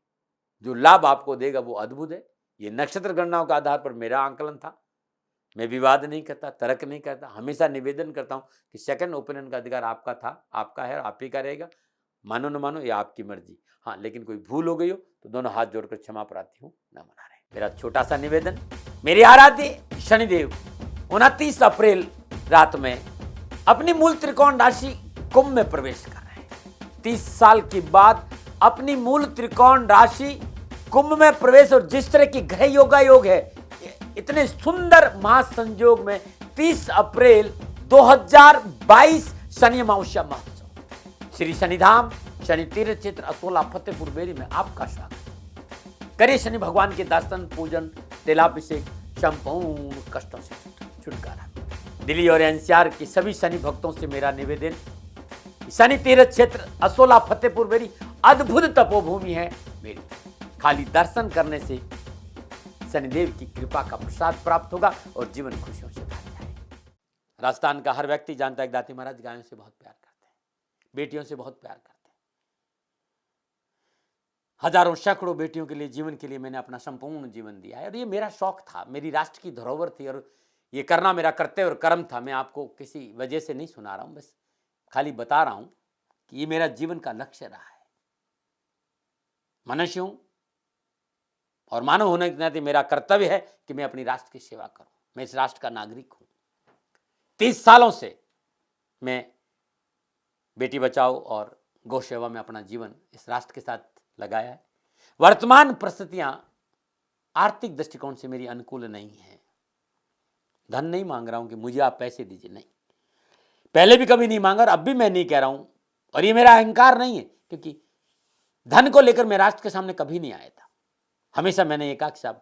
जो लाभ आपको देगा वो अद्भुत है। ये नक्षत्र गणनाओं के आधार पर मेरा आंकलन था। मैं विवाद नहीं करता, तर्क नहीं करता, हमेशा निवेदन करता हूं कि सेकंड ओपिनियन का अधिकार आपका था, आपका है और आप ही का रहेगा। मानो न मानो ये आपकी मर्जी। हाँ, लेकिन कोई भूल हो गई हो तो दोनों हाथ जोड़कर क्षमा प्रार्थी हूँ। नमो नारायण। मेरा छोटा सा निवेदन, मेरे आराध्य शनिदेव 29 अप्रैल रात में अपनी मूल त्रिकोण राशि कुंभ में प्रवेश कर रहे हैं। 30 साल के बाद अपनी मूल त्रिकोण राशि कुंभ में प्रवेश, और जिस तरह की ग्रह योग है, इतने सुंदर महासंयोग में 30 अप्रैल 2022 शनि अमावस्या महोत्सव श्री शनिधाम शनि तीर्थ क्षेत्र असोला फतेहपुर बेरी में आपका स्वागत। करिए शनि भगवान के दर्शन, पूजन, तेलाभिषेक, संपूर्ण कष्टों से छुटकारा। दिल्ली और एनसीआर के सभी शनि भक्तों से मेरा निवेदन, शनि तीर्थ क्षेत्र असोला फतेहपुर बेरी अद्भुत तपोभूमि है मेरी। खाली दर्शन करने से शनिदेव की कृपा का प्रसाद प्राप्त होगा और जीवन खुशियों से भर जाएगा। राजस्थान का हर व्यक्ति जानता है कि दाती महाराज गायों से बहुत प्यार करते हैं, बेटियों से बहुत प्यार करते हैं। हजारों सैकड़ों बेटियों के लिए, जीवन के लिए मैंने अपना संपूर्ण जीवन दिया है और ये मेरा शौक था, मेरी राष्ट्र की धरोहर थी और ये करना मेरा कर्तव्य और कर्म था। मैं आपको किसी वजह से नहीं सुना रहा हूं, बस खाली बता रहा हूं कि ये मेरा जीवन का लक्ष्य रहा है। मनुष्य हूं और मानव होने के नाते मेरा कर्तव्य है कि मैं अपनी राष्ट्र की सेवा करूं। मैं इस राष्ट्र का नागरिक हूं। 30 सालों से मैं बेटी बचाओ और गौ सेवा में अपना जीवन इस राष्ट्र के साथ लगाया है। वर्तमान परिस्थितियां आर्थिक दृष्टिकोण से मेरी अनुकूल नहीं है। धन नहीं मांग रहा हूं कि मुझे आप पैसे दीजिए, नहीं, पहले भी कभी नहीं मांगा और अब भी मैं नहीं कह रहा हूं। और ये मेरा अहंकार नहीं है, क्योंकि धन को लेकर मैं राष्ट्र के सामने कभी नहीं आया था। हमेशा मैंने एक आख साहब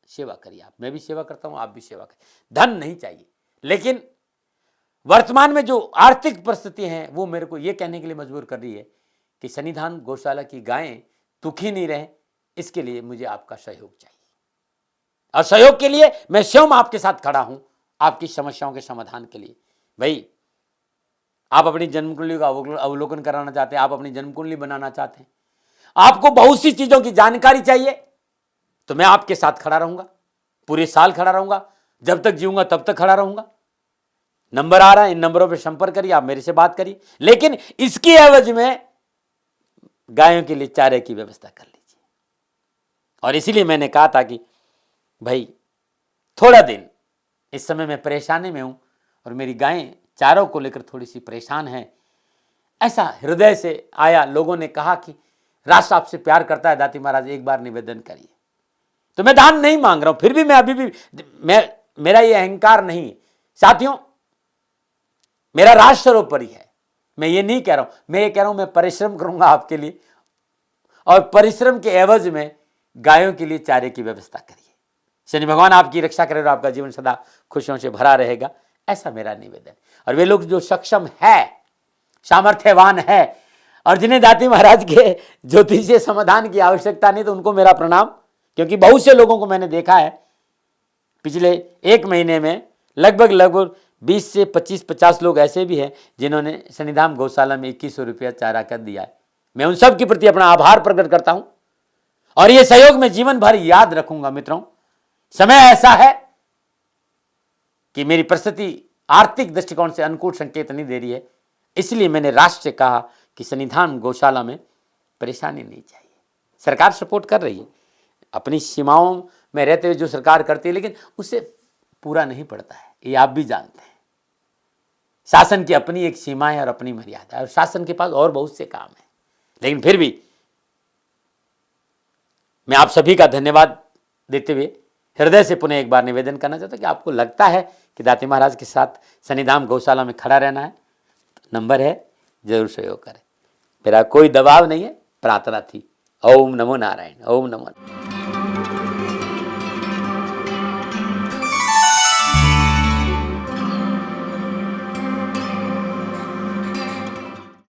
सेवा करी, आप, मैं भी सेवा करता हूं, आप भी सेवा करें। धन नहीं चाहिए, लेकिन वर्तमान में जो आर्थिक परिस्थिति हैं वो मेरे को ये कहने के लिए मजबूर कर रही है कि शनिधाम गौशाला की गायें दुखी नहीं रहे, इसके लिए मुझे आपका सहयोग चाहिए। और सहयोग के लिए मैं स्वयं आपके साथ खड़ा हूं, आपकी समस्याओं के समाधान के लिए। भाई, आप अपनी जन्म कुंडली का अवलोकन कराना चाहते हैं, आप अपनी जन्म कुंडली बनाना चाहते हैं, आपको बहुत सी चीजों की जानकारी चाहिए, तो मैं आपके साथ खड़ा रहूंगा, पूरे साल खड़ा रहूंगा, जब तक जीऊंगा तब तक खड़ा रहूंगा। नंबर आ रहा है, इन नंबरों पर संपर्क करिए, आप मेरे से बात करिए, लेकिन इसकी एवज में गायों के लिए चारे की व्यवस्था कर लीजिए। और इसीलिए मैंने कहा था कि भाई थोड़ा दिन इस समय मैं परेशानी में हूं और मेरी गायें चारों को लेकर थोड़ी सी परेशान हैं। ऐसा हृदय से आया, लोगों ने कहा कि राष्ट्र आपसे प्यार करता है दाती महाराज, एक बार निवेदन करिए। तो मैं दान नहीं मांग रहा हूं, फिर भी मैं अभी भी मेरा ये अहंकार नहीं साथियों, मेरा राष्ट्र सर्वोपरि है। मैं ये नहीं कह रहा हूं, मैं ये कह रहा हूं मैं परिश्रम करूंगा आपके लिए, और परिश्रम के एवज में गायों के लिए चारे की व्यवस्था करिए। शनि भगवान आपकी रक्षा करे और आपका जीवन सदा खुशियों से भरा रहेगा, ऐसा मेरा निवेदन। और वे लोग जो सक्षम है, सामर्थ्यवान है और जिन्हें दाती महाराज के ज्योतिषीय समाधान की आवश्यकता नहीं, तो उनको मेरा प्रणाम, क्योंकि बहुत से लोगों को मैंने देखा है पिछले 1 महीने में लगभग 20 से 25-50 लोग ऐसे भी हैं जिन्होंने शनिधाम गौशाला में 2100 रुपया चारा कर दिया है। मैं उन सब के प्रति अपना आभार प्रकट करता हूं और ये सहयोग मैं जीवन भर याद रखूंगा। मित्रों, समय ऐसा है कि मेरी परिस्थिति आर्थिक दृष्टिकोण से अनुकूल संकेत नहीं दे रही है, इसलिए मैंने राष्ट्र से कहा कि शनिधाम गौशाला में परेशानी नहीं चाहिए। सरकार सपोर्ट कर रही है, अपनी सीमाओं में रहते हुए जो सरकार करती है, लेकिन उससे पूरा नहीं पड़ता है, ये आप भी जानते हैं। शासन की अपनी एक सीमा है और अपनी मर्यादा है, और शासन के पास और बहुत से काम है। लेकिन फिर भी मैं आप सभी का धन्यवाद देते हुए हृदय से पुनः एक बार निवेदन करना चाहता हूं कि आपको लगता है कि दाती महाराज के साथ शनिधाम गौशाला में खड़ा रहना है, नंबर है, जरूर सहयोग करें। मेरा कोई दबाव नहीं है, प्रार्थना थी। ओम नमो नारायण, ओम नमो नारायण।